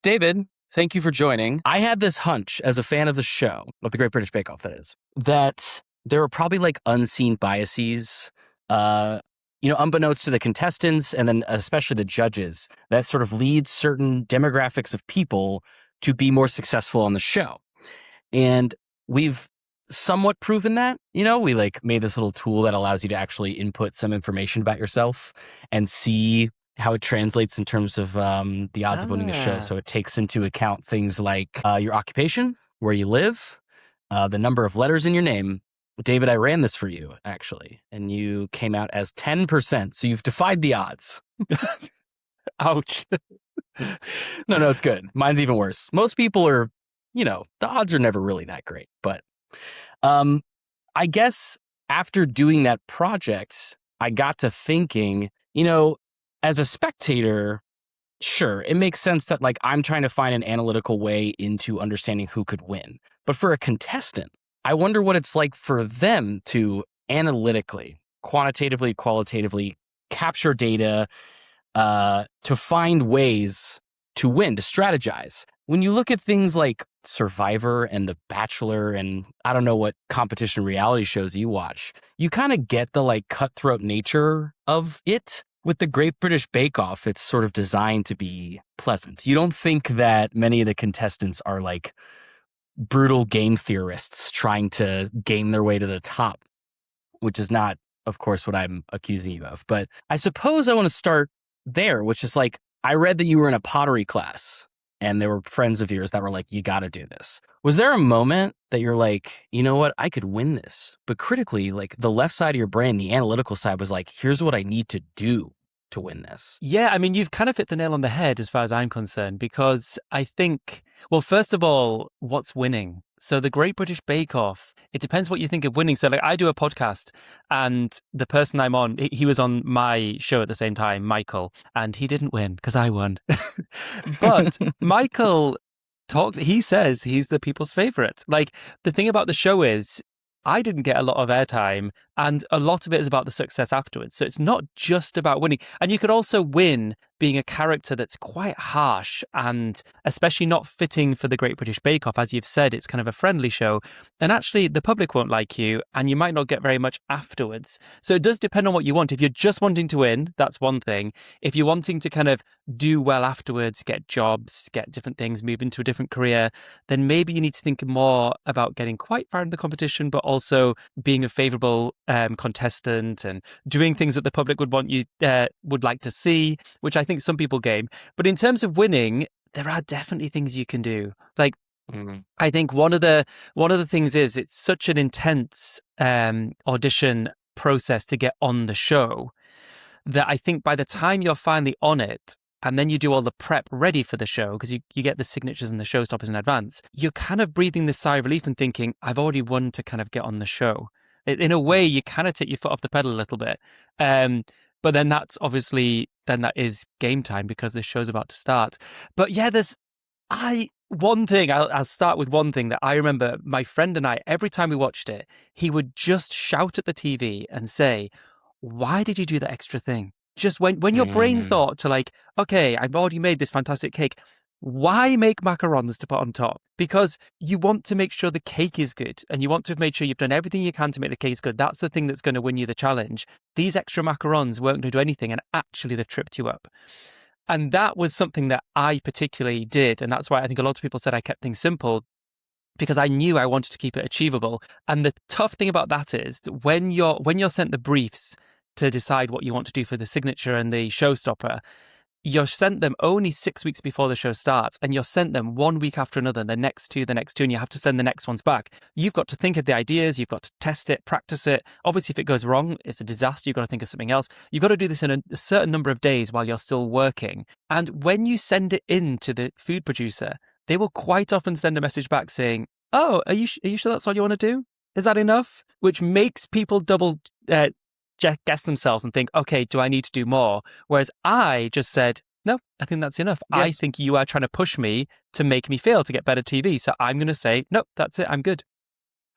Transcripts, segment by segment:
David, thank you for joining. I had this hunch as a fan of the show, of the Great British Bake Off, that is, that there were probably like unseen biases, unbeknownst to the contestants and then especially the judges, that sort of lead certain demographics of people to be more successful on the show. And we've somewhat proven that, we like made this little tool that allows you to actually input some information about yourself and see how it translates in terms of the odds of winning a show. So it takes into account things like your occupation, where you live, the number of letters in your name. David, I ran this for you, actually, and you came out as 10%. So you've defied the odds. Ouch. No, it's good. Mine's even worse. Most people are, the odds are never really that great. But I guess after doing that project, I got to thinking, as a spectator, sure, it makes sense that like I'm trying to find an analytical way into understanding who could win. But for a contestant, I wonder what it's like for them to analytically, quantitatively, qualitatively capture data to find ways to win, to strategize. When you look at things like Survivor and The Bachelor and I don't know what competition reality shows you watch, you kind of get the like cutthroat nature of it. With the Great British Bake Off, it's sort of designed to be pleasant. You don't think that many of the contestants are like brutal game theorists trying to game their way to the top, which is not, of course, what I'm accusing you of. But I suppose I want to start there, which is like, I read that you were in a pottery class and there were friends of yours that were like, you got to do this. Was there a moment that you're like, you know what, I could win this? But critically, like the left side of your brain, the analytical side was like, here's what I need to do to win this. Yeah, I mean, you've kind of hit the nail on the head as far as I'm concerned, because I think, well, first of all, what's winning? So the Great British Bake Off, it depends what you think of winning. So like I do a podcast and the person I'm on, he was on my show at the same time, Michael, and he didn't win because I won. But Michael he says he's the people's favorite. Like the thing about the show is I didn't get a lot of airtime and a lot of it is about the success afterwards. So it's not just about winning. And you could also win being a character that's quite harsh and especially not fitting for the Great British Bake Off. As you've said, it's kind of a friendly show. And actually the public won't like you and you might not get very much afterwards. So it does depend on what you want. If you're just wanting to win, that's one thing. If you're wanting to kind of do well afterwards, get jobs, get different things, move into a different career, then maybe you need to think more about getting quite far in the competition, but also being a favorable contestant and doing things that the public would want you would like to see, which I think some people game. But in terms of winning, there are definitely things you can do. Like I think one of the things is it's such an intense audition process to get on the show that I think by the time you're finally on it, and then you do all the prep ready for the show, because you get the signatures and the showstoppers in advance, you're kind of breathing this sigh of relief and thinking, I've already won to kind of get on the show. In a way, you kind of take your foot off the pedal a little bit. But then that's obviously, then that is game time because the show's about to start. But yeah, I'll start with one thing that I remember my friend and I, every time we watched it, he would just shout at the TV and say, why did you do that extra thing? Just when your brain thought to like, okay, I've already made this fantastic cake. Why make macarons to put on top? Because you want to make sure the cake is good and you want to make sure you've done everything you can to make the cake good. That's the thing that's going to win you the challenge. These extra macarons weren't going to do anything and actually they've tripped you up. And that was something that I particularly did. And that's why I think a lot of people said I kept things simple, because I knew I wanted to keep it achievable. And the tough thing about that is that when you're sent the briefs to decide what you want to do for the signature and the showstopper, you're sent them only 6 weeks before the show starts, and you're sent them 1 week after another, the next two, and you have to send the next ones back. You've got to think of the ideas, you've got to test it, practice it. Obviously, if it goes wrong, it's a disaster. You've got to think of something else. You've got to do this in a certain number of days while you're still working. And when you send it in to the food producer, they will quite often send a message back saying, oh, are you sure that's all you want to do? Is that enough? Which makes people double guess themselves and think, okay, do I need to do more? Whereas I just said, no, I think that's enough. Yes. I think you are trying to push me to make me fail to get better TV. So I'm going to say, no, that's it. I'm good.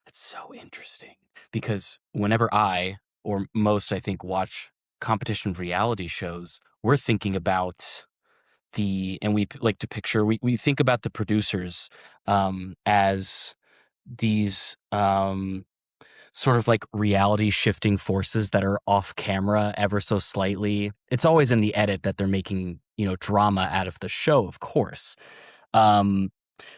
That's so interesting because whenever I, or most I think, watch competition reality shows, we're thinking about and we like to picture, we think about the producers as these sort of like reality shifting forces that are off camera ever so slightly. It's always in the edit that they're making, drama out of the show, of course. Um,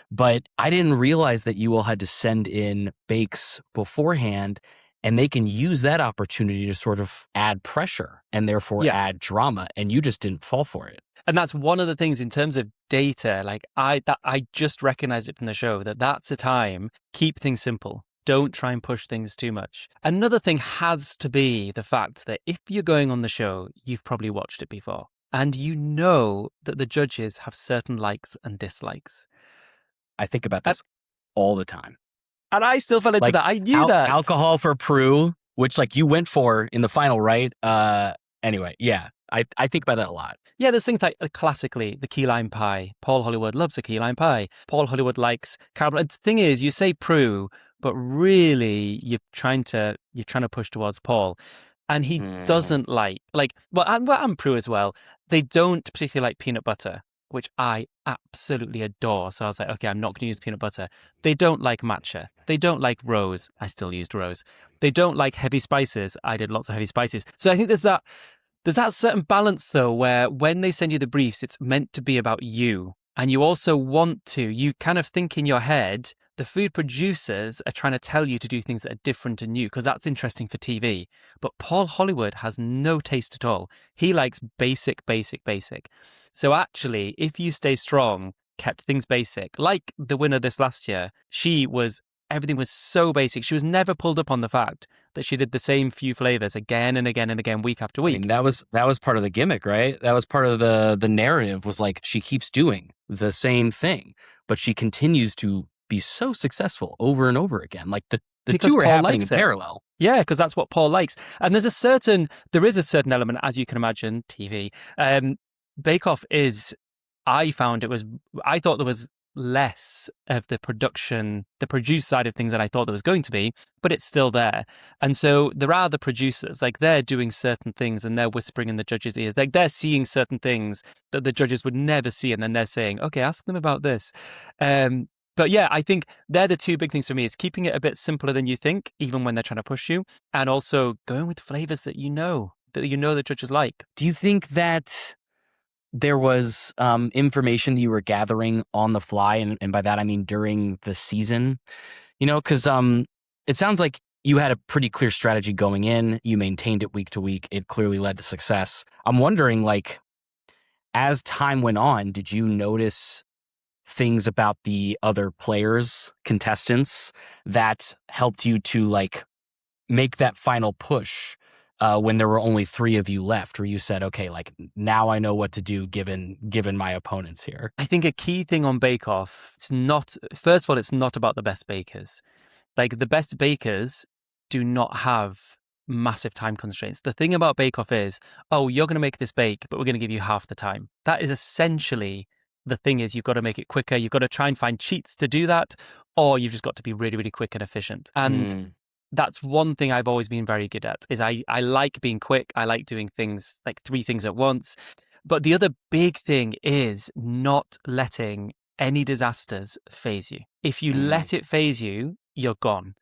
but I didn't realize that you all had to send in bakes beforehand, and they can use that opportunity to sort of add pressure and therefore Yeah. add drama, and you just didn't fall for it. And that's one of the things in terms of data. Like I just recognized it from the show that's a time. Keep things simple. Don't try and push things too much. Another thing has to be the fact that if you're going on the show, you've probably watched it before. And you know that the judges have certain likes and dislikes. I think about And, this all the time. and I still fell into Like that. I knew that. alcohol for Prue, which like you went for in the final, right? Anyway, yeah, I think about that a lot. Yeah, there's things like classically the key lime pie. Paul Hollywood loves a key lime pie. Paul Hollywood likes caramel. And the thing is, you say Prue, but really you're trying to push towards Paul, and he doesn't and Prue as well. They don't particularly like peanut butter, which I absolutely adore. So I was like, okay, I'm not going to use peanut butter. They don't like matcha. They don't like rose. I still used rose. They don't like heavy spices. I did lots of heavy spices. So I think there's that certain balance, though, where when they send you the briefs, it's meant to be about you. And you also you kind of think in your head, the food producers are trying to tell you to do things that are different and new, because that's interesting for TV. But Paul Hollywood has no taste at all. He likes basic, basic, basic. So actually, if you stay strong, kept things basic, like the winner this last year, everything was so basic. She was never pulled up on the fact that she did the same few flavors again and again and again, week after week. I mean, that was part of the gimmick, right? That was part of the narrative, was like she keeps doing the same thing, but she continues to be so successful over and over again. Like the Because two are Paul happening in likes it. parallel. Yeah, because that's what Paul likes. And there is a certain element, as you can imagine, TV. Bake Off I thought there was less of the produced side of things than I thought there was going to be, but it's still there. And so there are the producers, like they're doing certain things and they're whispering in the judges' ears. Like they're seeing certain things that the judges would never see. And then they're saying, okay, ask them about this. But yeah, I think they're the two big things for me, is keeping it a bit simpler than you think, even when they're trying to push you, and also going with flavors that the judges like. Do you think that there was information you were gathering on the fly, and by that I mean during the season? Because it sounds like you had a pretty clear strategy going in. You maintained it week to week. It clearly led to success. I'm wondering, like, as time went on, did you notice things about the other players, contestants, that helped you to like make that final push when there were only 3 of you left, where you said, okay, like now I know what to do given my opponents here? I think a key thing on Bake Off, it's not about the best bakers. Like the best bakers do not have massive time constraints. The thing about Bake Off is, oh, you're going to make this bake, but we're going to give you half the time. That is essentially the thing, is you've got to make it quicker. You've got to try and find cheats to do that, or you've just got to be really, really quick and efficient. And that's one thing I've always been very good at, is I like being quick. I like doing things, like 3 things at once. But the other big thing is not letting any disasters phase you. If you let it phase you, you're gone.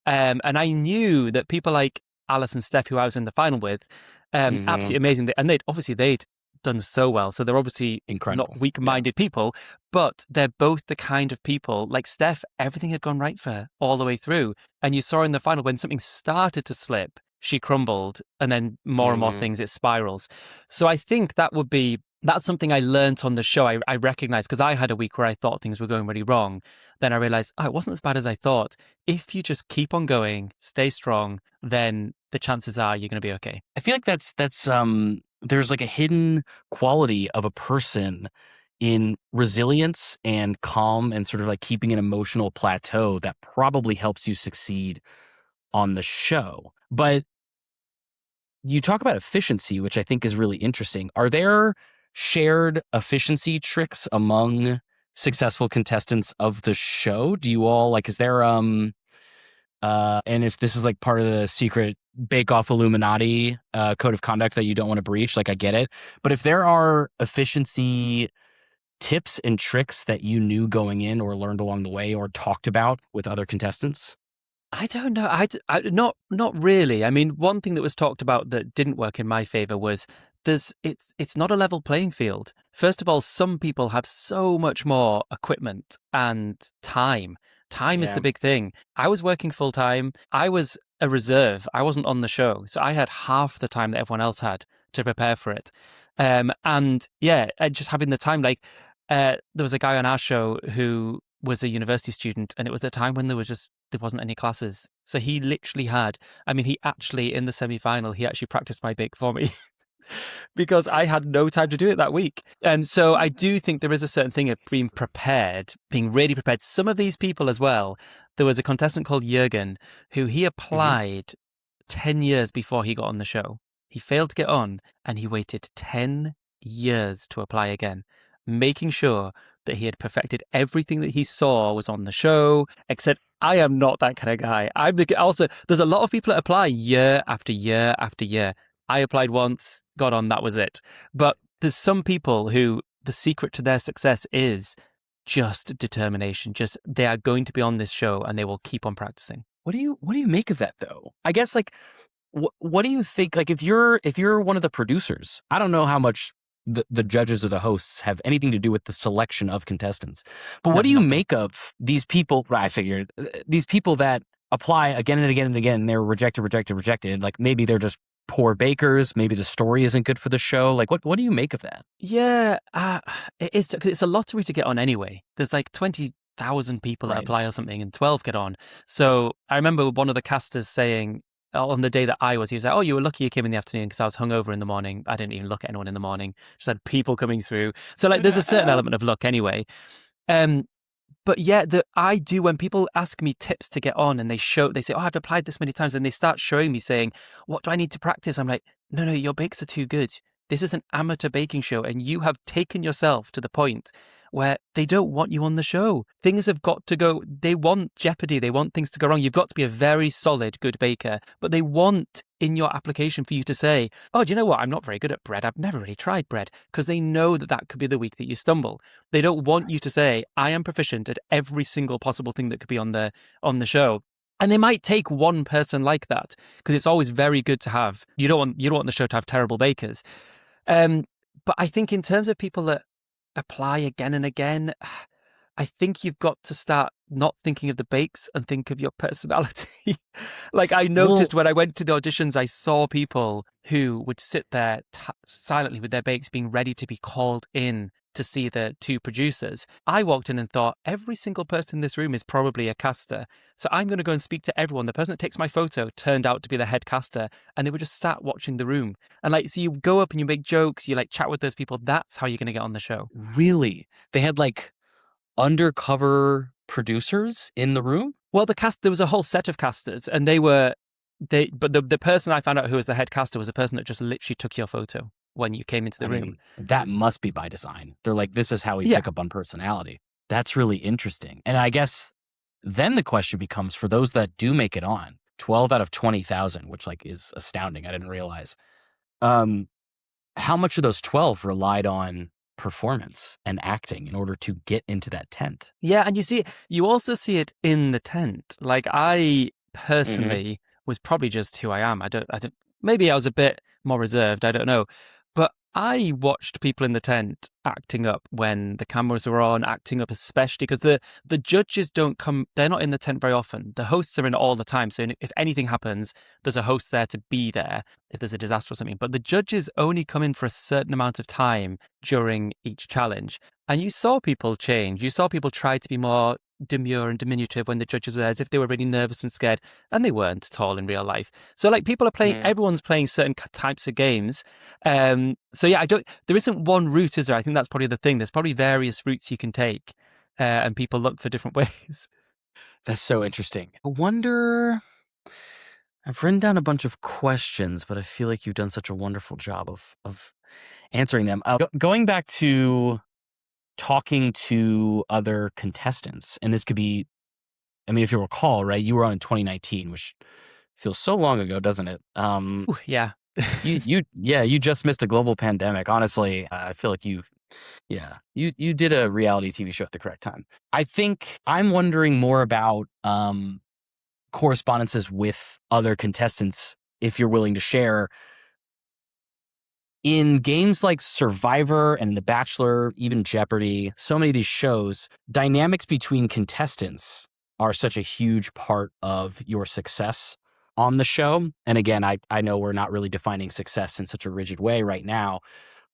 And I knew that people like Alice and Steph, who I was in the final with, absolutely amazing. And they'd done so well. So they're obviously incredible, not weak-minded people, but they're both the kind of people, like Steph, everything had gone right for her all the way through. And you saw in the final, when something started to slip, she crumbled, and then more and more things, it spirals. So I think that's something I learned on the show. I recognized, because I had a week where I thought things were going really wrong. Then I realized, it wasn't as bad as I thought. If you just keep on going, stay strong, then the chances are you're going to be okay. I feel like that's there's like a hidden quality of a person in resilience and calm and sort of like keeping an emotional plateau that probably helps you succeed on the show. But you talk about efficiency, which I think is really interesting. Are there shared efficiency tricks among successful contestants of the show? Do you all, like, is there and if this is like part of the secret Bake Off Illuminati code of conduct that you don't want to breach. Like, I get it. But if there are efficiency tips and tricks that you knew going in or learned along the way or talked about with other contestants? I don't know. Not really. I mean, one thing that was talked about that didn't work in my favor was it's not a level playing field. First of all, some people have so much more equipment and time. Time is Yeah. the big thing. I was working full time. I was a reserve. I wasn't on the show, so I had half the time that everyone else had to prepare for it. And yeah, just having the time. Like, there was a guy on our show who was a university student, and it was a time when there wasn't any classes. So he literally had, I mean, he actually, in the semi-final, he actually practiced my bake for me because I had no time to do it that week. And so I do think there is a certain thing of being prepared, being really prepared. Some of these people as well, there was a contestant called Jürgen who he Hmm. applied 10 years before he got on the show. He failed to get on and he waited 10 years to apply again, making sure that he had perfected everything that he saw was on the show, except I am not that kind of guy. Also, there's a lot of people that apply year after year after year. I applied once, got on, that was it. But there's some people who the secret to their success is just determination. Just they are going to be on this show and they will keep on practicing. What do you make of that though? I guess like what do you think? Like if you're one of the producers, I don't know how much the judges or the hosts have anything to do with the selection of contestants. But No, what do you nothing. make of these people? Right, I figured these people that apply again and again and again, and they're rejected, rejected, rejected. Like maybe they're just poor bakers. Maybe the story isn't good for the show. Like what do you make of that? Yeah, it is because it's a lottery to get on anyway. There's like 20,000 people that Right. apply or something, and 12 get on. So I remember one of the casters saying on the day that he was like, "Oh, you were lucky you came in the afternoon because I was hungover in the morning. I didn't even look at anyone in the morning. Just had people coming through. So like, there's a certain element of luck anyway. Um, but yeah, I do when people ask me tips to get on and they say, "Oh, I've applied this many times," and they start showing me saying, "What do I need to practice?" I'm like, no, your bakes are too good. This is an amateur baking show, and you have taken yourself to the point where they don't want you on the show. Things have got to go. They want jeopardy. They want things to go wrong. You've got to be a very solid, good baker, but they want in your application for you to say, "Oh, do you know what? I'm not very good at bread. I've never really tried bread," because they know that that could be the week that you stumble. They don't want you to say, "I am proficient at every single possible thing that could be on the show." And they might take one person like that because it's always very good to have. You don't want the show to have terrible bakers. Um, but I think in terms of people that apply again and again, I think you've got to start not thinking of the bakes and think of your personality. Like I Well, noticed when I went to the auditions, I saw people who would sit there silently with their bakes being ready to be called in to see the two producers. I walked in and thought, every single person in this room is probably a caster. So I'm going to go and speak to everyone. The person that takes my photo turned out to be the head caster, and they were just sat watching the room. And like, so you go up and you make jokes, you like chat with those people. That's how you're going to get on the show. really, they had like undercover producers in the room. Well, there was a whole set of casters, and but the person I found out who was the head caster was a person that just literally took your photo when you came into I the room. mean, that must be by design. They're like, this is how we Yeah. pick up on personality. That's really interesting. And I guess then the question becomes for those that do make it on, 12 out of 20,000, which like is astounding. I didn't realize. Um, how much of those 12 relied on performance and acting in order to get into that tent? Yeah, and you also see it in the tent. Like I Hmm. personally was probably just who I am. I don't, maybe I was a bit more reserved. I don't know. But I watched people in the tent acting up when the cameras were on, acting up especially because the judges don't come, they're not in the tent very often. The hosts are in all the time. So if anything happens, there's a host there to be there if there's a disaster or something. But the judges only come in for a certain amount of time during each challenge. And you saw people change. You saw people try to be more demure and diminutive when the judges were there, as if they were really nervous and scared, and they weren't at all in real life. So, like, people are playing. Hmm. Everyone's playing certain types of games. So yeah, I don't. There isn't one route, is there? I think that's probably the thing. There's probably various routes you can take, and people look for different ways. That's so interesting. I wonder. I've written down a bunch of questions, but I feel like you've done such a wonderful job of answering them. Going back to talking to other contestants, and this could be, I mean, if you recall, right, you were on in 2019, which Feels so long ago, doesn't it? Ooh, yeah. You just missed a global pandemic. Honestly, I feel like you did a reality TV show at the correct time. I think I'm wondering more about correspondences with other contestants, if you're willing to share. In games like Survivor and The Bachelor, even Jeopardy, so many of these shows, dynamics between contestants are such a huge part of your success on the show. And again, I know we're not really defining success in such a rigid way right now,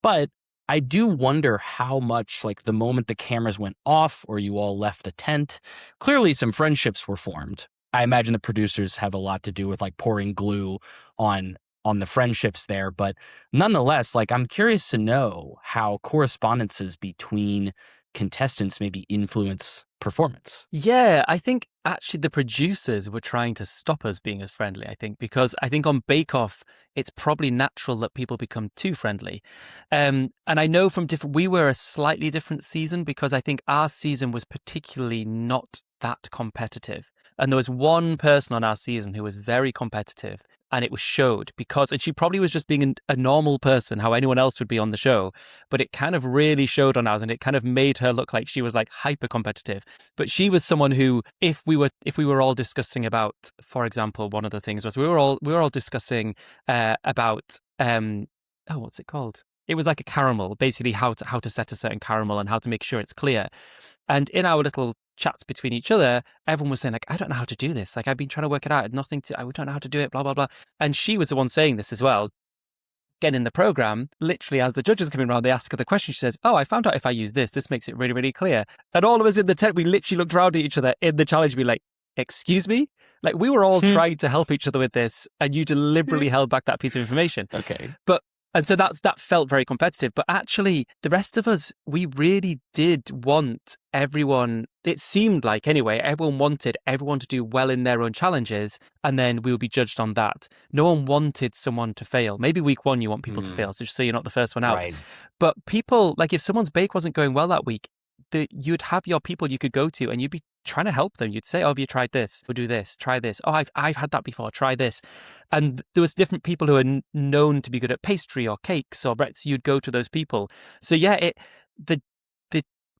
but I do wonder how much, like, the moment the cameras went off or you all left the tent, clearly some friendships were formed. I imagine the producers have a lot to do with like pouring glue on the friendships there, but nonetheless, like, I'm curious to know how correspondences between contestants maybe influence performance. Yeah, I think actually the producers were trying to stop us being as friendly, I think, because I think on Bake Off, it's probably natural that people become too friendly. And I know from we were a slightly different season because I think our season was particularly not that competitive. And there was one person on our season who was very competitive, and it was showed and she probably was just being a normal person, how anyone else would be on the show, but it kind of really showed on ours, and it kind of made her look like she was like hyper competitive. But she was someone who, if we were all discussing about, for example, one of the things was we were all discussing about what's it called? It was like a caramel, basically how to set a certain caramel and how to make sure it's clear. And in our little chats between each other, everyone was saying like, I don't know how to do this. Like, I've been trying to work it out. I don't know how to do it, blah, blah, blah. And she was the one saying this as well. Again, in the program, literally as the judges are coming around, they ask her the question. She says, oh, I found out if I use this makes it really, really clear. And all of us in the tent, we literally looked around at each other in the challenge, be like, excuse me? Like, we were all trying to help each other with this, and you deliberately held back that piece of information. Okay. And so that felt very competitive. But actually, the rest of us, we really did want everyone, it seemed like anyway, everyone wanted everyone to do well in their own challenges, and then we would be judged on that. No one wanted someone to fail. Maybe week one you want people to fail, so just so you're not the first one out. Right. But people, like if someone's bake wasn't going well that week, you'd have your people you could go to, and you'd be trying to help them. You'd say, oh, have you tried this? We'll do this. Try this. Oh, I've had that before. Try this. And there was different people who are known to be good at pastry or cakes or breads. So you'd go to those people. So yeah, the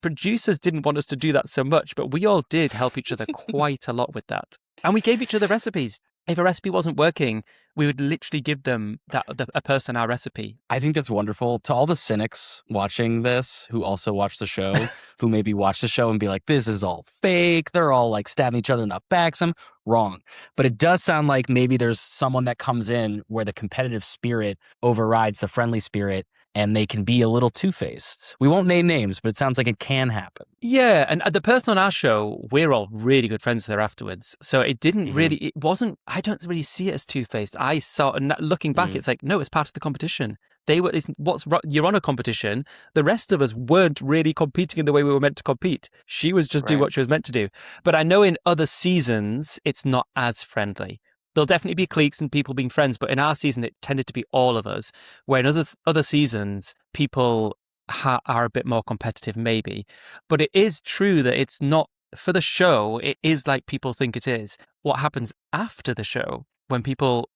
producers didn't want us to do that so much, but we all did help each other quite a lot with that. And we gave each other recipes. If a recipe wasn't working, we would literally give them a person our recipe. I think that's wonderful. To all the cynics watching this who also watch the show, who maybe watch the show and be like, this is all fake. They're all like stabbing each other in the back. I'm wrong. But it does sound like maybe there's someone that comes in where the competitive spirit overrides the friendly spirit, and they can be a little two-faced. We won't name names, but it sounds like it can happen. Yeah, and the person on our show, we're all really good friends with her afterwards. So it didn't really, it wasn't, I don't really see it as two-faced. I saw, and looking back, it's like, no, it's part of the competition. You're on a competition. The rest of us weren't really competing in the way we were meant to compete. She was just doing what she was meant to do. But I know in other seasons, it's not as friendly. There'll definitely be cliques and people being friends, but in our season, it tended to be all of us. Where in other seasons, people are a bit more competitive, maybe. But it is true that it's not, for the show, it is like people think it is. What happens after the show, when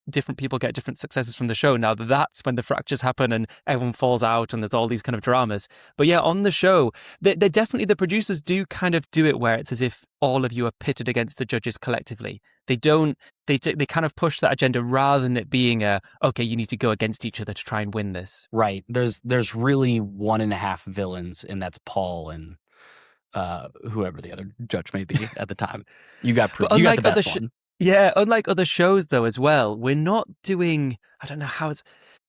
different people get different successes from the show, now that's when the fractures happen and everyone falls out and there's all these kind of dramas. But yeah, on the show, they definitely, the producers do kind of do it where it's as if all of you are pitted against the judges collectively. They kind of push that agenda rather than it being okay, you need to go against each other to try and win this. Right. There's really 1.5 villains, and that's Paul and whoever the other judge may be at the time. You got the best one. Yeah, unlike other shows though as well, we're not doing, I don't know how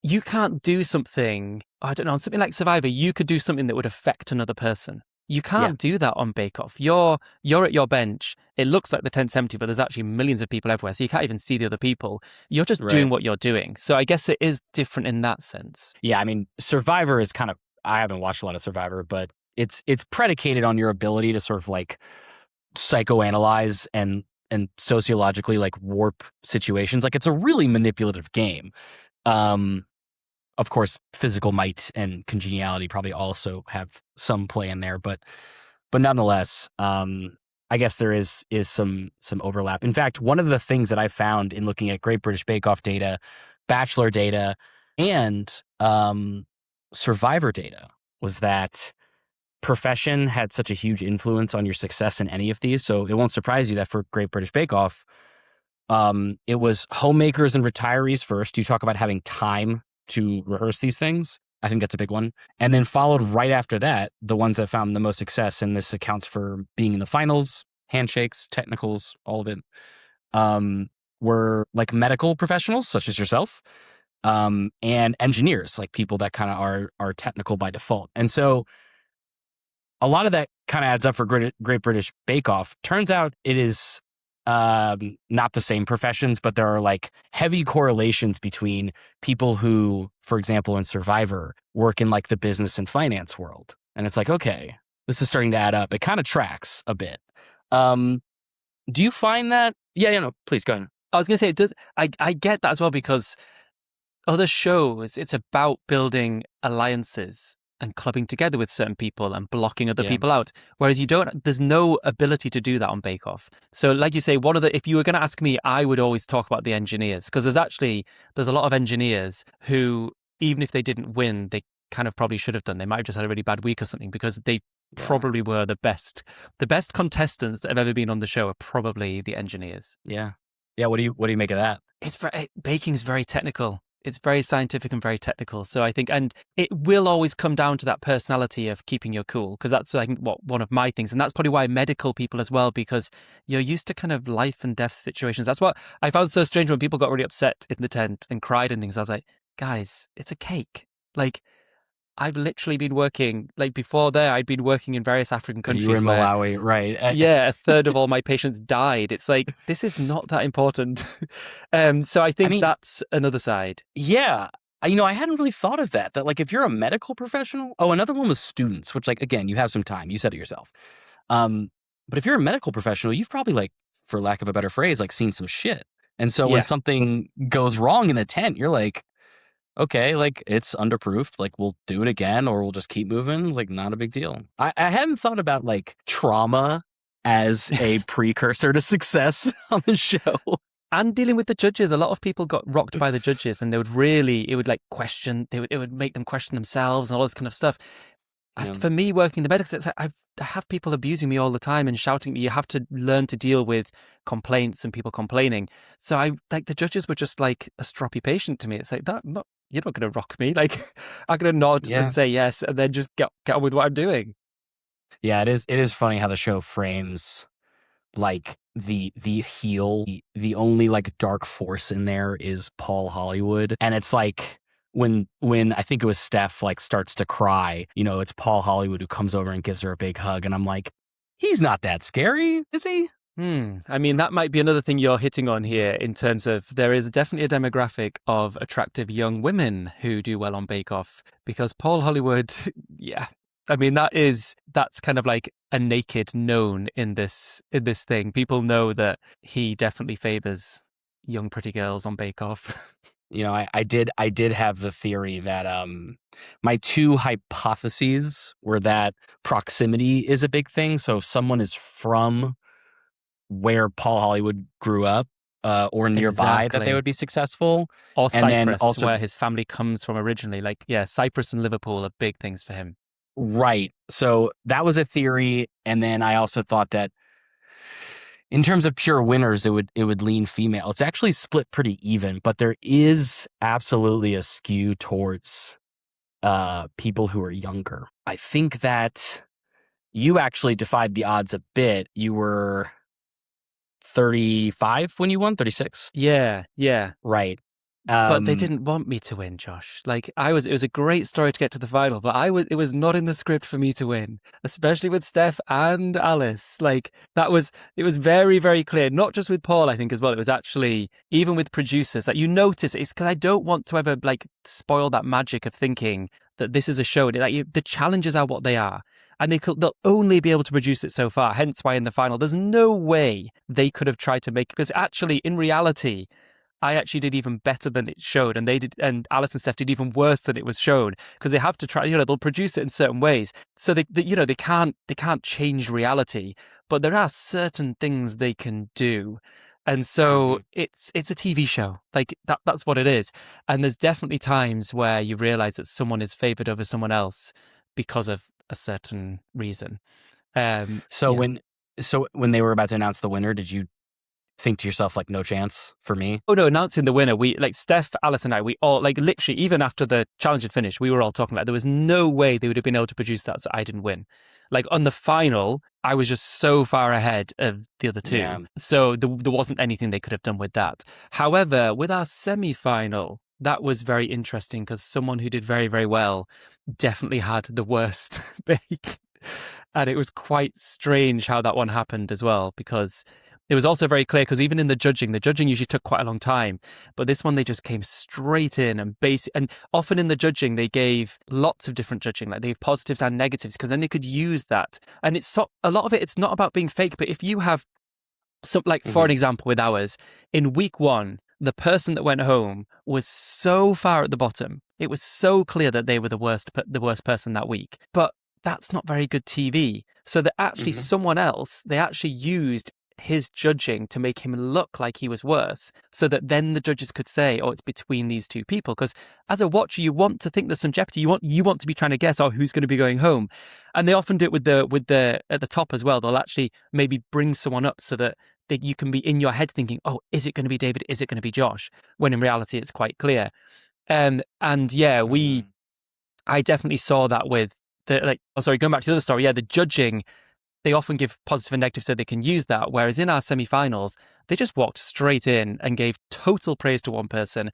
you can't do something, I don't know, on something like Survivor, you could do something that would affect another person. You can't do that on Bake Off. You're at your bench. It looks like the tent's empty, but there's actually millions of people everywhere, so you can't even see the other people. You're just doing what you're doing. So I guess it is different in that sense. Yeah, I mean, Survivor is kind of, I haven't watched a lot of Survivor, but it's predicated on your ability to sort of like psychoanalyze and sociologically like warp situations. Like, it's a really manipulative game. Of course, physical might and congeniality probably also have some play in there, but nonetheless, I guess there is some overlap. In fact, one of the things that I found in looking at Great British Bake Off data, Bachelor data, and Survivor data was that profession had such a huge influence on your success in any of these. So it won't surprise you that for Great British Bake Off, it was homemakers and retirees first. You talk about having time to rehearse these things. I think that's a big one. And then followed right after that, the ones that found the most success, and this accounts for being in the finals, handshakes, technicals, all of it, were like medical professionals such as yourself, and engineers, like people that kind of are technical by default. And so a lot of that kind of adds up for Great British Bake Off. Turns out it is not the same professions, but there are like heavy correlations between people who, for example, in Survivor, work in like the business and finance world. And it's like, okay, this is starting to add up. It kind of tracks a bit. Do you find that? Yeah, no, please go ahead. I was going to say, it does. I get that as well, because other shows, it's about building alliances and clubbing together with certain people and blocking other people out. Whereas there's no ability to do that on Bake Off. So like you say, if you were going to ask me, I would always talk about the engineers, because there's a lot of engineers who, even if they didn't win, they kind of probably should have done. They might have just had a really bad week or something, because they probably were the best. The best contestants that have ever been on the show are probably the engineers. Yeah. Yeah. What do you make of that? Baking is very technical. It's very scientific and very technical. So I think, and it will always come down to that personality of keeping your cool, because that's, I think, one of my things. And that's probably why medical people as well, because you're used to kind of life and death situations. That's what I found so strange when people got really upset in the tent and cried and things. I was like, guys, it's a cake. Like, I've literally been working, like before there, I'd been working in various African countries. You were in Malawi, right? A third of all my patients died. It's like, this is not that important. So I think that's another side. Yeah. I hadn't really thought of that like if you're a medical professional, another one was students, which like, again, you have some time, you said it yourself. But if you're a medical professional, you've probably like, for lack of a better phrase, like seen some shit. And so when something goes wrong in a tent, you're like, okay, like it's underproofed, like we'll do it again or we'll just keep moving, like not a big deal. I hadn't thought about like trauma as a precursor to success on the show. And dealing with the judges, a lot of people got rocked by the judges, and it would like question, it would make them question themselves and all this kind of stuff. For me, working in the medical sector, I have people abusing me all the time and shouting at me. You have to learn to deal with complaints and people complaining. So the judges were just like a stroppy patient to me. It's like, you're not going to rock me. Like, I'm going to nod and say yes, and then just get on with what I'm doing. Yeah, it is funny how the show frames like the heel. The only like dark force in there is Paul Hollywood, and it's like when I think it was Steph like starts to cry, it's Paul Hollywood who comes over and gives her a big hug, and I'm like, he's not that scary, is he? I mean, that might be another thing you're hitting on here, in terms of there is definitely a demographic of attractive young women who do well on Bake Off, because Paul Hollywood, I mean, that's kind of like a naked known in this thing. People know that he definitely favors young pretty girls on Bake Off. I did have the theory that my two hypotheses were that proximity is a big thing. So if someone is from where Paul Hollywood grew up or nearby, that they would be successful. Or and Cyprus, then also, where his family comes from originally. Like, Cyprus and Liverpool are big things for him. Right. So that was a theory. And then I also thought that in terms of pure winners, it would lean female. It's actually split pretty even, but there is absolutely a skew towards people who are younger. I think that you actually defied the odds a bit. You were 35 when you won, 36? Yeah. Right. But they didn't want me to win, Josh. Like, it was a great story to get to the final, but it was not in the script for me to win, especially with Steph and Alice. Like, it was very, very clear, not just with Paul, I think, as well. It was actually, even with producers, like, you notice it's because I don't want to ever, like, spoil that magic of thinking that this is a show. Like, the challenges are what they are. And they'll only be able to produce it so far. Hence why in the final, there's no way they could have tried to make it. Because actually, in reality, I actually did even better than it showed, and Alice and Steph did even worse than it was shown, because they have to try, they'll produce it in certain ways, so they can't change reality, but there are certain things they can do. And so it's a TV show, like that's what it is. And there's definitely times where you realize that someone is favored over someone else because of a certain reason. So Yeah. when they were about to announce the winner, did you think to yourself, like, no chance for me? Oh no, announcing the winner, we, like, Steph, Alice and I, we all, like, literally, even after the challenge had finished, we were all talking about there was no way they would have been able to produce that, so I didn't win. Like, on the final, I was just so far ahead of the other two. Yeah. So there wasn't anything they could have done with that. However, with our semi-final, that was very interesting, because someone who did very, very well definitely had the worst bake. And it was quite strange how that one happened as well, because it was also very clear, because even in the judging usually took quite a long time, but this one they just came straight in and often in the judging they gave lots of different judging, like they gave positives and negatives, because then they could use that. And a lot of it's not about being fake, but if you have some, like, for an example with ours, in week 1, the person that went home was so far at the bottom, it was so clear that they were the worst person that week, but that's not very good TV. So that actually someone else, they actually used his judging to make him look like he was worse, so that then the judges could say, oh, it's between these two people. Because as a watcher, you want to think there's some jeopardy. You want to be trying to guess, oh, who's going to be going home. And they often do it with the at the top as well. They'll actually maybe bring someone up so that you can be in your head thinking, oh, is it going to be David? Is it going to be Josh? When in reality, it's quite clear. And yeah, I definitely saw that with going back to the other story. Yeah, the judging, they often give positive and negative so they can use that. Whereas in our semi-finals, they just walked straight in and gave total praise to one person,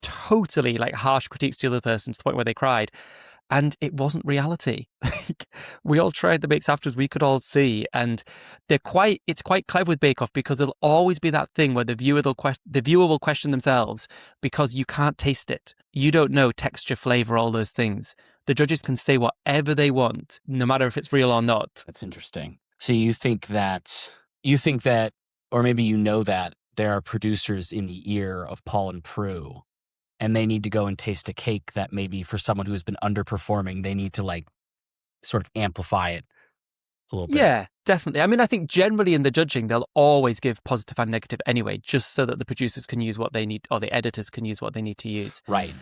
totally, like, harsh critiques to the other person, to the point where they cried. And it wasn't reality. We all tried the bakes afterwards, we could all see. And it's quite clever with Bake Off, because there'll always be that thing where the viewer will question themselves, because you can't taste it. You don't know texture, flavor, all those things. The judges can say whatever they want, no matter if it's real or not. That's interesting. So you think that, or maybe that there are producers in the ear of Paul and Prue, and they need to go and taste a cake that maybe for someone who has been underperforming, they need to, like, sort of amplify it a little bit. Yeah, definitely. I mean, I think generally in the judging, they'll always give positive and negative anyway, just so that the producers can use what they need, or the editors can use what they need to use. Right.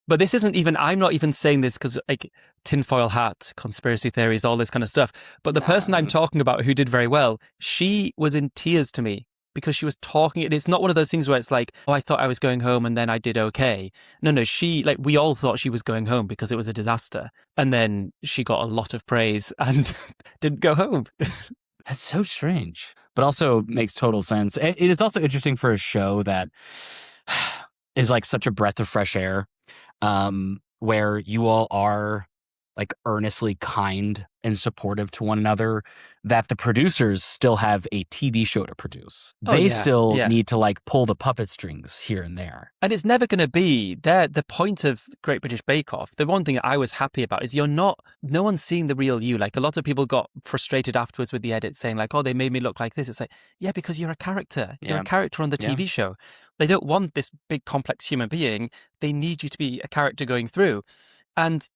But this isn't even, I'm not even saying this because, like, tinfoil hat, conspiracy theories, all this kind of stuff. But the person I'm talking about who did very well, she was in tears to me, because she was talking. It's not one of those things where it's like, oh, I thought I was going home and then I did okay. No, she, like, we all thought she was going home because it was a disaster. And then she got a lot of praise and didn't go home. That's so strange, but also makes total sense. It is also interesting for a show that is like such a breath of fresh air, where you all are, like, earnestly kind and supportive to one another, that the producers still have a TV show to produce. They still need to, like, pull the puppet strings here and there. And it's never going to be the point of Great British Bake Off. The one thing I was happy about is no one's seeing the real you. Like, a lot of people got frustrated afterwards with the edit, saying, like, oh, they made me look like this. It's like, yeah, because you're a character. You're a character on the TV show. They don't want this big complex human being. They need you to be a character going through. And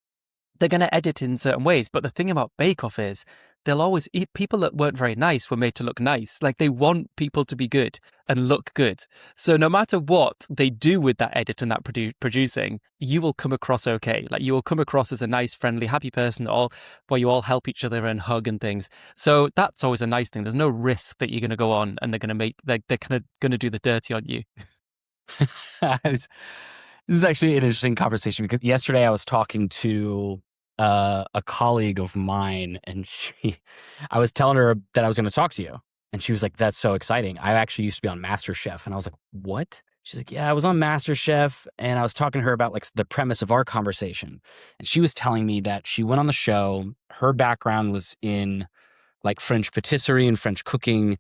they're going to edit in certain ways. But the thing about Bake Off is they'll always eat. People that weren't very nice were made to look nice. Like, they want people to be good and look good. So no matter what they do with that edit and that producing, you will come across okay. Like, you will come across as a nice, friendly, happy person, where you all help each other and hug and things. So that's always a nice thing. There's no risk that you're going to go on and they're kind of going to do the dirty on you. This is actually an interesting conversation, because yesterday I was talking to a colleague of mine, and I was telling her that I was going to talk to you, and she was like, "That's so exciting. I actually used to be on MasterChef." And I was like, "What?" She's like, "Yeah, I was on MasterChef," and I was talking to her about, like, the premise of our conversation, and she was telling me that she went on the show. Her background was in, like, French patisserie and French cooking.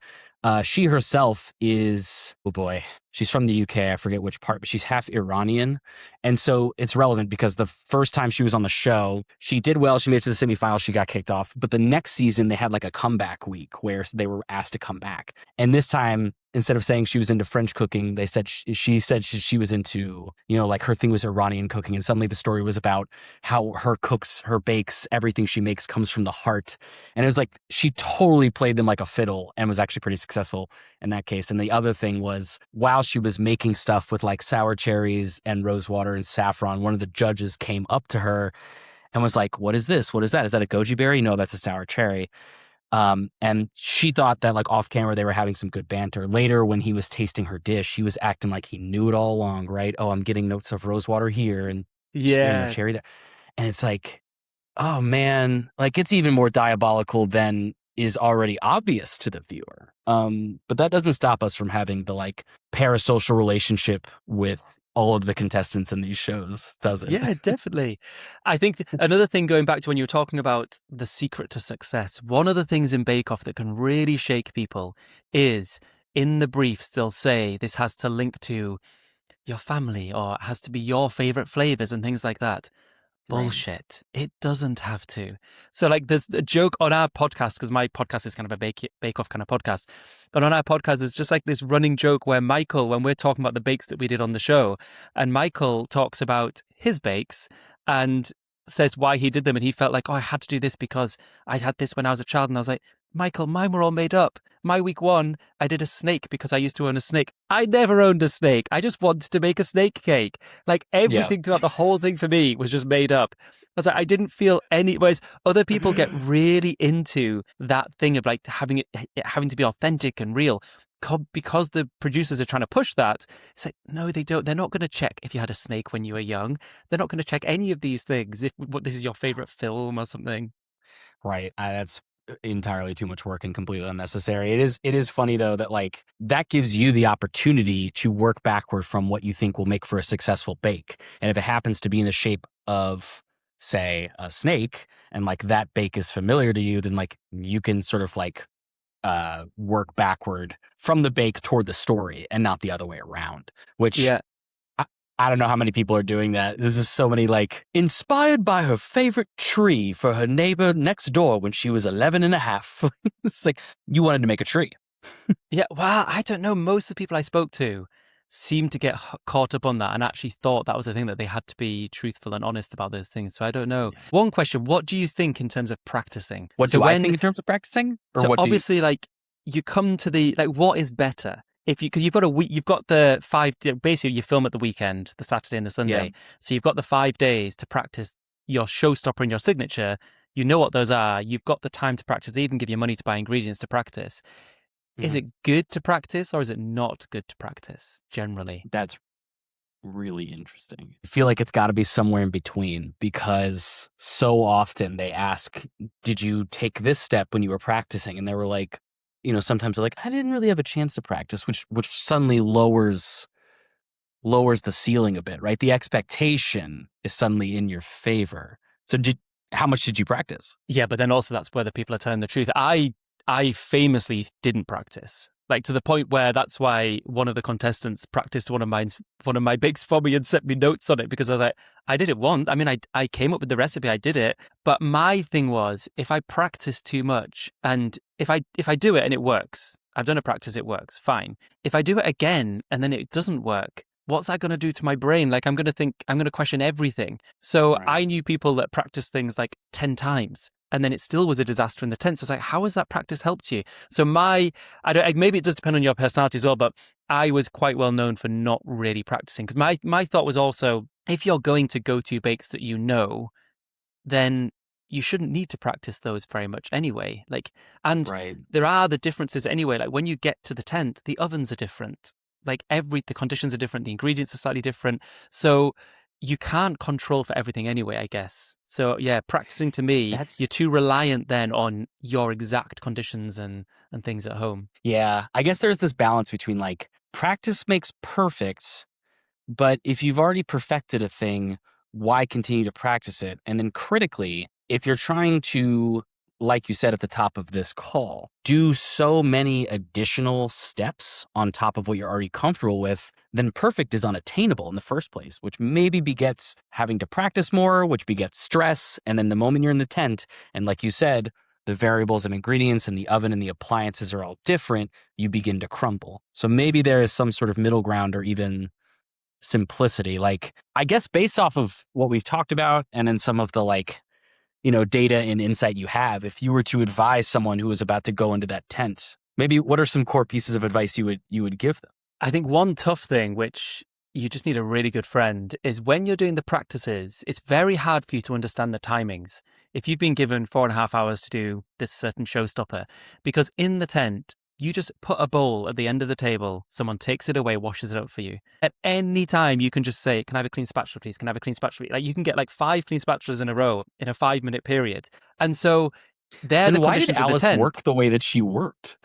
She herself is, oh boy, she's from the UK. I forget which part, but she's half Iranian. And so it's relevant because the first time she was on the show, she did well. She made it to the semifinals. She got kicked off. But the next season, they had, like, a comeback week where they were asked to come back. And this time instead of saying she was into French cooking, they said she said she was into, like her thing was Iranian cooking. And suddenly the story was about how her cooks, her bakes, everything she makes comes from the heart. And it was like she totally played them like a fiddle and was actually pretty successful in that case. And the other thing was, while she was making stuff with like sour cherries and rose water and saffron, one of the judges came up to her and was like, "What is this? What is that? Is that a goji berry? No, that's a sour cherry." And she thought that like off camera they were having some good banter. Later, when he was tasting her dish, he was acting like he knew it all along, right? Oh, I'm getting notes of rosewater here and Yeah. cherry there. And it's like, oh man, like it's even more diabolical than is already obvious to the viewer. But that doesn't stop us from having the like parasocial relationship with all of the contestants in these shows, does it? Yeah, definitely. I think another thing, going back to when you were talking about the secret to success, one of the things in Bake Off that can really shake people is in the briefs, they'll say this has to link to your family or it has to be your favorite flavors and things like that. Right. Bullshit. It doesn't have to. So like there's a joke on our podcast, because my podcast is kind of a bake off kind of podcast. But on our podcast, there's just like this running joke where Michael, when we're talking about the bakes that we did on the show, and Michael talks about his bakes and says why he did them. And he felt like, oh, I had to do this because I had this when I was a child. And I was like, Michael, mine were all made up. My week one, I did a snake because I used to own a snake. I never owned a snake. I just wanted to make a snake cake. Like everything throughout the whole thing for me was just made up. I was like, I didn't feel any. Whereas other people get really into that thing of like having to be authentic and real because the producers are trying to push that. It's like, no, they don't. They're not going to check if you had a snake when you were young. They're not going to check any of these things. If what this is your favorite film or something. Right. That's entirely too much work and completely unnecessary. It is funny though that like that gives you the opportunity to work backward from what you think will make for a successful bake. And if it happens to be in the shape of, say, a snake, and like that bake is familiar to you, then like you can sort of like work backward from the bake toward the story and not the other way around, which Yeah. I don't know how many people are doing that. There's just so many like inspired by her favorite tree for her neighbor next door when she was 11 and a half. It's like you wanted to make a tree. Yeah, well, I don't know. Most of the people I spoke to seemed to get caught up on that and actually thought that was a thing that they had to be truthful and honest about those things. So I don't know. Yeah. One question, what do you think in terms of practicing? What So do I think in terms of practicing? Or so what obviously, like you come to the, like, what is better? If you, because you've got a week, you've got the 5, basically you film at the weekend, the Saturday and the Sunday. Yeah. So you've got the 5 days to practice your showstopper and your signature. You know what those are. You've got the time to practice. They even give you money to buy ingredients to practice. Is it good to practice or is it not good to practice generally? That's really interesting. I feel like it's got to be somewhere in between, because so often they ask, did you take this step when you were practicing? And they were like, sometimes they're like, I didn't really have a chance to practice, which suddenly lowers the ceiling a bit, right? The expectation is suddenly in your favor. So how much did you practice? Yeah, but then also that's where the people are telling the truth. I famously didn't practice, like to the point where that's why one of the contestants practiced one of my bakes for me and sent me notes on it, because I was like, I did it once. I mean, I came up with the recipe, I did it. But my thing was, if I practice too much and if I do it and it works, I've done a practice, it works, fine. If I do it again and then it doesn't work, what's that going to do to my brain? Like I'm going to question everything. So Right. I knew people that practiced things like 10 times. And then it still was a disaster in the 10th. So it's like, how has that practice helped you? So maybe it does depend on your personality as well, but I was quite well known for not really practicing. Because my thought was also, if you're going to go-to bakes that you know, then you shouldn't need to practice those very much anyway. Like, and Right. there are the differences anyway. Like when you get to the 10th, the ovens are different. Like the conditions are different, the ingredients are slightly different. So you can't control for everything anyway, I guess. So yeah, practicing to me, you're too reliant then on your exact conditions and things at home. Yeah, I guess there's this balance between like practice makes perfect, but if you've already perfected a thing, why continue to practice it? And then critically, if you're trying to, like you said at the top of this call, do so many additional steps on top of what you're already comfortable with, then perfect is unattainable in the first place, which maybe begets having to practice more, which begets stress. And then the moment you're in the tent, and like you said, the variables of ingredients and the oven and the appliances are all different, you begin to crumble. So maybe there is some sort of middle ground or even simplicity. Like, I guess based off of what we've talked about and then some of the like, data and insight you have, if you were to advise someone who was about to go into that tent, maybe what are some core pieces of advice you would give them? I think one tough thing, which you just need a really good friend, is when you're doing the practices, it's very hard for you to understand the timings. If you've been given 4.5 hours to do this certain showstopper, because in the tent, you just put a bowl at the end of the table, someone takes it away, washes it up for you. At any time, you can just say, can I have a clean spatula, please? Can I have a clean spatula? Like, you can get like 5 clean spatulas in a row in a 5-minute period. And so they're the Then why did conditions of the Alice tent. work the way that she worked?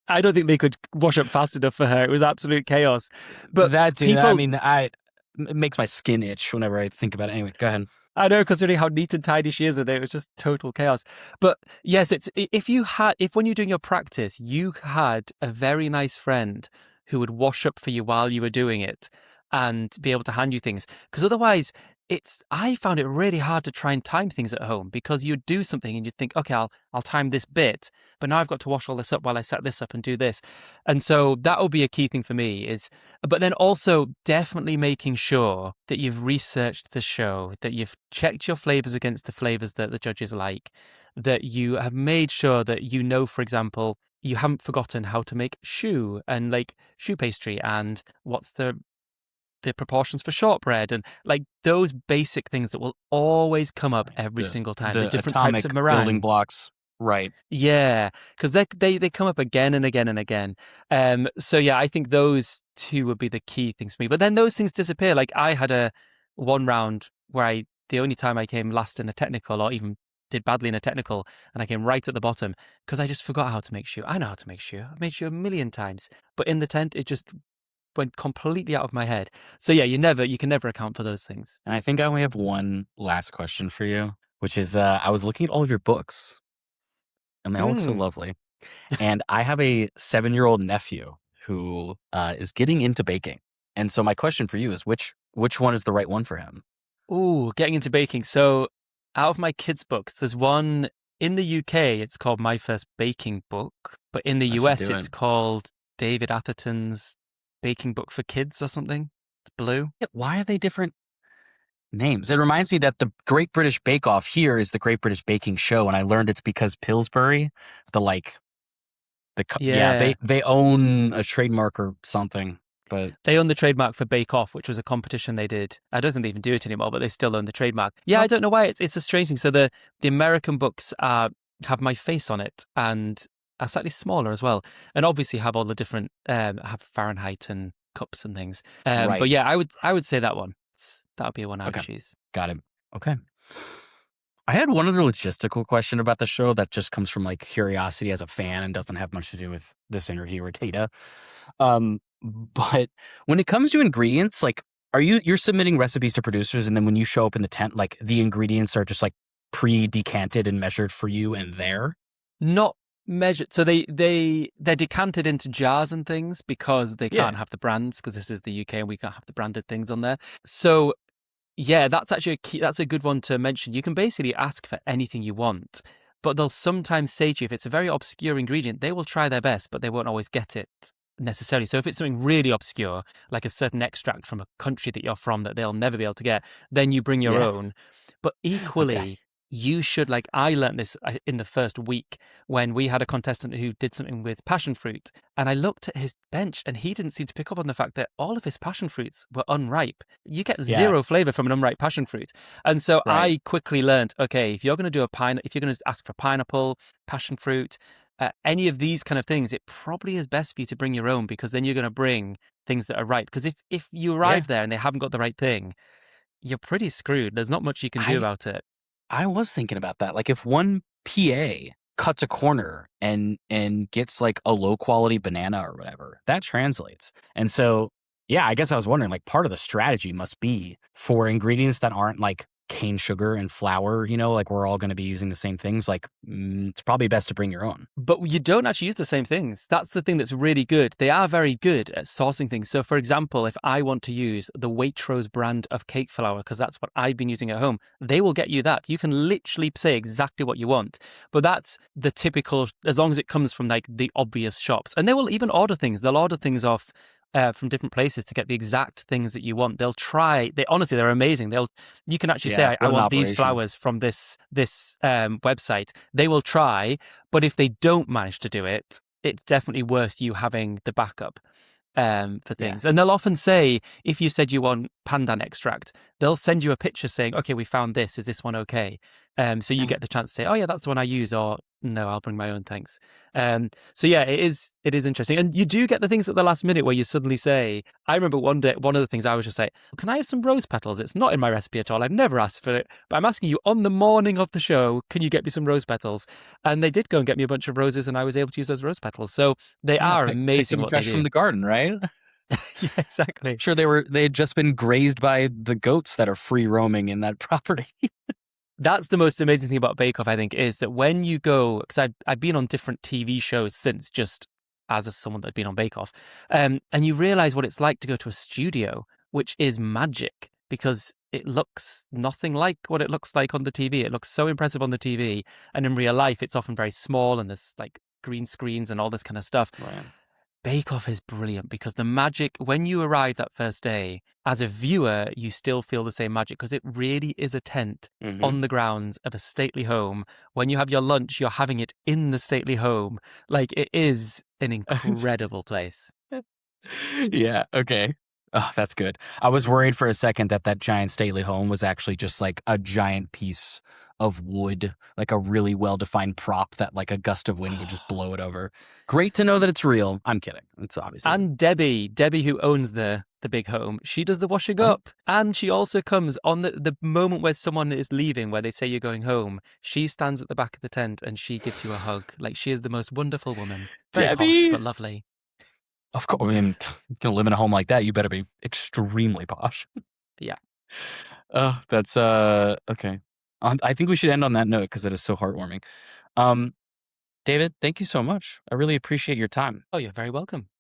I don't think they could wash up fast enough for her. It was absolute chaos. But that dude, people, I mean, it makes my skin itch whenever I think about it. Anyway, go ahead. I know, considering how neat and tidy she is, that it was just total chaos. But yes, it's if when you're doing your practice, you had a very nice friend who would wash up for you while you were doing it and be able to hand you things. Because otherwise, I found it really hard to try and time things at home, because you'd do something and you'd think, okay, I'll time this bit, but now I've got to wash all this up while I set this up and do this. And so that will be a key thing for me but then also definitely making sure that you've researched the show, that you've checked your flavors against the flavors that the judges like, that you have made sure that for example, you haven't forgotten how to make choux and like choux pastry and what's the proportions for shortbread and like those basic things that will always come up every single time. The different types of meringue, building blocks, right? Yeah, because they come up again and again and again. So yeah, I think those two would be the key things for me. But then those things disappear. Like I had one round where the only time I came last in a technical or even did badly in a technical, and I came right at the bottom because I just forgot how to make choux. I know how to make choux. I've made choux a million times, but in the tent it just went completely out of my head. So yeah, you can never account for those things. And I think I only have one last question for you, which is I was looking at all of your books and they all look so lovely. And I have a 7-year-old nephew who is getting into baking. And so my question for you is which one is the right one for him? Ooh, getting into baking. So out of my kids' books, there's one in the UK, it's called My First Baking Book. But in the US, it's called David Atherton's Baking Book for Kids or something. It's blue. Yeah, why are they different names? It reminds me that the Great British Bake Off here is the Great British Baking Show, and I learned it's because Pillsbury, they own a trademark or something. But they own the trademark for Bake Off, which was a competition they did. I don't think they even do it anymore, but they still own the trademark. Yeah, I don't know why. It's a strange thing. So the American books have my face on it and are slightly smaller as well, and obviously have all the different have Fahrenheit and cups and things. Right. But yeah, I would say that one. That would be one I would choose. Got it. Okay. I had one other logistical question about the show that just comes from like curiosity as a fan and doesn't have much to do with this interview or data. But when it comes to ingredients, like you're submitting recipes to producers, and then when you show up in the tent, like the ingredients are just like pre-decanted and measured for you and there? Not measured. So they're decanted into jars and things because they can't have the brands, because this is the UK and we can't have the branded things on there. So yeah, that's actually that's a good one to mention. You can basically ask for anything you want, but they'll sometimes say to you, if it's a very obscure ingredient, they will try their best, but they won't always get it necessarily. So if it's something really obscure, like a certain extract from a country that you're from that they'll never be able to get, then you bring your own. But equally, you should, like I learned this in the first week when we had a contestant who did something with passion fruit, and I looked at his bench and he didn't seem to pick up on the fact that all of his passion fruits were unripe. You get zero flavor from an unripe passion fruit. And so I quickly learned, okay, if you're going to do if you're going to ask for pineapple, passion fruit, any of these kind of things, it probably is best for you to bring your own, because then you're going to bring things that are ripe. Because if you arrive there and they haven't got the right thing, you're pretty screwed. There's not much you can do about it. I was thinking about that. Like if one PA cuts a corner and gets like a low quality banana or whatever, that translates. And so, yeah, I guess I was wondering, like part of the strategy must be for ingredients that aren't like cane sugar and flour, like we're all going to be using the same things, like it's probably best to bring your own. But you don't actually use the same things. That's the thing that's really good. They are very good at sourcing things. So, for example, if I want to use the Waitrose brand of cake flour, because that's what I've been using at home, they will get you that. You can literally say exactly what you want. But that's the typical, as long as it comes from like the obvious shops. And they will even order things. They'll order things off from different places to get the exact things that you want. They'll try. Honestly, they're amazing. You can actually Yeah, say, I what an want these operation. flowers from this website. They will try, but if they don't manage to do it, it's definitely worth you having the backup for Yeah. things. And they'll often say, if you said you want pandan extract, they'll send you a picture saying, okay, we found this. Is this one okay? So you get the chance to say, oh yeah, that's the one I use, or no, I'll bring my own, thanks. So yeah, it is interesting. And you do get the things at the last minute where you suddenly say, I remember one day, one of the things I was just like, can I have some rose petals? It's not in my recipe at all. I've never asked for it, but I'm asking you on the morning of the show, can you get me some rose petals? And they did go and get me a bunch of roses, and I was able to use those rose petals. So they Yeah, are pick amazing them what they fresh from do. the garden, right? Yeah, exactly. Sure, they had just been grazed by the goats that are free roaming in that property. That's the most amazing thing about Bake Off, I think, is that when you go, because I've been on different TV shows since, just as someone that's been on Bake Off, and you realize what it's like to go to a studio, which is magic because it looks nothing like what it looks like on the TV. It looks so impressive on the TV, and in real life, it's often very small and there's like green screens and all this kind of stuff. Right. Bake Off is brilliant because the magic, when you arrive that first day, as a viewer, you still feel the same magic because it really is a tent Mm-hmm. on the grounds of a stately home. When you have your lunch, you're having it in the stately home. Like, it is an incredible place. Yeah. Okay. Oh, that's good. I was worried for a second that giant stately home was actually just like a giant piece of wood, like a really well-defined prop that like a gust of wind would just blow it over. Great to know that it's real. I'm kidding. It's obviously real. And Debbie who owns the big home, she does the washing Oh, up. And she also comes on the moment where someone is leaving, where they say you're going home. She stands at the back of the tent and she gives you a hug. Like, she is the most wonderful woman. Very posh, Debbie. but lovely. Of course. I mean, you're gonna live in a home like that. You better be extremely posh. Yeah. Oh, that's okay. I think we should end on that note because it is so heartwarming. David, thank you so much. I really appreciate your time. Oh, you're very welcome.